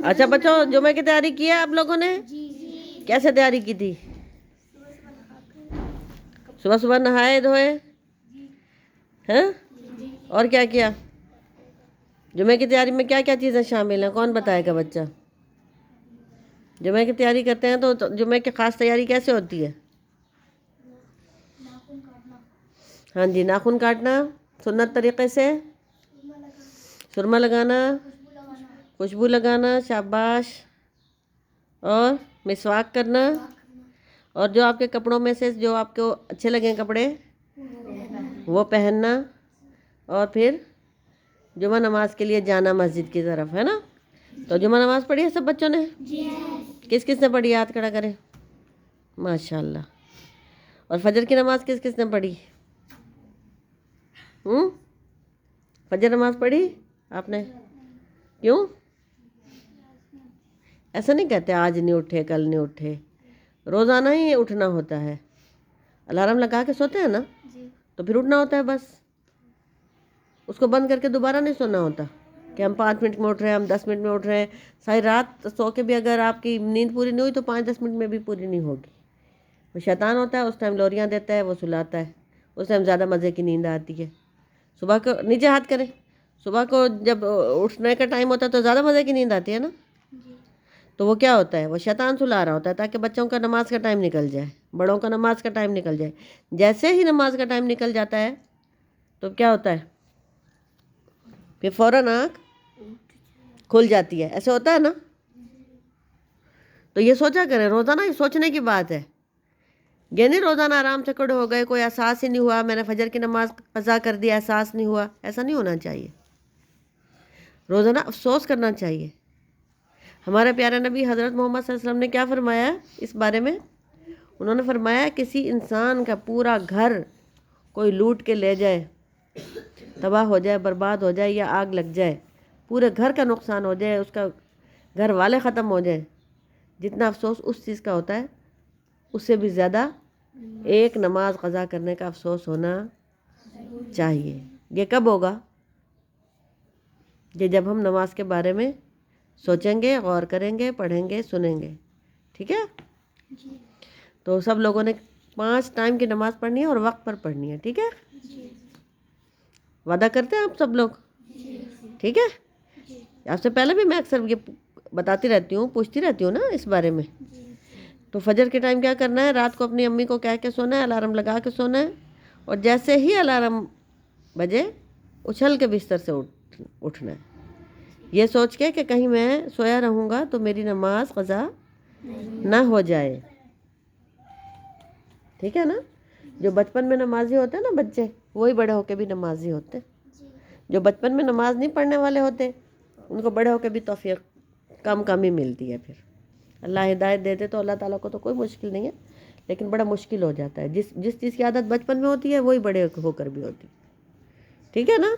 اچھا بچوں، جمعے کی تیاری کی ہے آپ لوگوں نے؟ کیسے تیاری کی تھی؟ صبح صبح نہائے دھوئے ہیں؟ اور کیا کیا؟ جمعے کی تیاری میں کیا کیا چیزیں شامل ہیں؟ کون بتائے گا بچہ؟ جمعے کی تیاری کرتے ہیں تو جمعے کی خاص تیاری کیسے ہوتی ہے؟ ہاں جی، ناخن کاٹنا سنت طریقے سے، سرما لگانا، خوشبو لگانا، شاباش، اور مسواک کرنا، اور جو آپ کے کپڑوں میں سے جو آپ کو اچھے لگیں کپڑے وہ پہننا، اور پھر جمعہ نماز کے لیے جانا مسجد کی طرف، ہے نا؟ تو جمعہ نماز پڑھی ہے سب بچوں نے؟ کس کس نے پڑھی؟ ہاتھ کھڑا کریں. ماشاء اللہ. اور فجر کی نماز کس کس نے پڑھی؟ فجر نماز پڑھی آپ نے؟ کیوں ایسا نہیں کہتے آج نہیں اٹھے کل نہیں اٹھے؟ روزانہ ہی اٹھنا ہوتا ہے. الارم لگا کے سوتے ہیں نا، تو پھر اٹھنا ہوتا ہے بس. اس کو بند کر کے دوبارہ نہیں سونا ہوتا کہ ہم 5 منٹ میں اٹھ رہے ہیں، ہم 10 منٹ میں اٹھ رہے ہیں. ساری رات سو کے بھی اگر آپ کی نیند پوری نہیں ہوئی تو 5-10 منٹ میں بھی پوری نہیں ہوگی. وہ شیطان ہوتا ہے، اس ٹائم لوریاں دیتا ہے، وہ سلاتا ہے، اس ٹائم زیادہ مزے کی نیند آتی ہے. صبح کو نیچے ہاتھ کریں. صبح کو جب اٹھنے کا ٹائم ہوتا ہے تو زیادہ مزے کی نیند آتی ہے نا. تو وہ کیا ہوتا ہے؟ وہ شیطان سلا رہا ہوتا ہے تاکہ بچوں کا نماز کا ٹائم نکل جائے، بڑوں کا نماز کا ٹائم نکل جائے. جیسے ہی نماز کا ٹائم نکل جاتا ہے تو کیا ہوتا ہے؟ پھر فوراً آنکھ کھل جاتی ہے. ایسے ہوتا ہے نا؟ تو یہ سوچا کریں، روزانہ یہ سوچنے کی بات ہے. یہ نہیں روزانہ آرام سے کھڑے ہو گئے، کوئی احساس ہی نہیں ہوا، میں نے فجر کی نماز قضا کر دی، احساس نہیں ہوا. ایسا نہیں ہونا چاہیے. روزانہ افسوس کرنا چاہیے. ہمارے پیارے نبی حضرت محمد صلی اللہ علیہ وسلم نے کیا فرمایا اس بارے میں؟ انہوں نے فرمایا کسی انسان کا پورا گھر کوئی لوٹ کے لے جائے، تباہ ہو جائے، برباد ہو جائے، یا آگ لگ جائے، پورے گھر کا نقصان ہو جائے، اس کا گھر والے ختم ہو جائیں، جتنا افسوس اس چیز کا ہوتا ہے اس سے بھی زیادہ ایک نماز قضا کرنے کا افسوس ہونا چاہیے. یہ کب ہوگا؟ یہ جب ہم نماز کے بارے میں سوچیں گے، غور کریں گے، پڑھیں گے، سنیں گے. ٹھیک ہے؟ تو سب لوگوں نے 5 ٹائم کی نماز پڑھنی ہے اور وقت پر پڑھنی ہے. ٹھیک ہے؟ وعدہ کرتے ہیں آپ سب لوگ؟ ٹھیک ہے. آپ سے پہلے بھی میں اکثر یہ بتاتی رہتی ہوں، پوچھتی رہتی ہوں نا اس بارے میں. تو فجر کے ٹائم کیا کرنا ہے؟ رات کو اپنی امی کو کہہ کے سونا ہے، الارم لگا کے سونا ہے، اور جیسے ہی الارم بجے اچھل کے بستر سے اٹھنا ہے، یہ سوچ کے کہ کہیں میں سویا رہوں گا تو میری نماز قضا نہ ہو جائے. ٹھیک ہے نا؟ جو بچپن میں نمازی ہوتے ہیں نا بچے، وہی بڑے ہو کے بھی نمازی ہوتے. جو بچپن میں نماز نہیں پڑھنے والے ہوتے ان کو بڑے ہو کے بھی توفیق کم ہی ملتی ہے. پھر اللہ ہدایت دے دے تو اللہ تعالیٰ کو تو کوئی مشکل نہیں ہے، لیکن بڑا مشکل ہو جاتا ہے. جس چیز کی عادت بچپن میں ہوتی ہے وہی بڑے ہو کر بھی ہوتی. ٹھیک ہے نا؟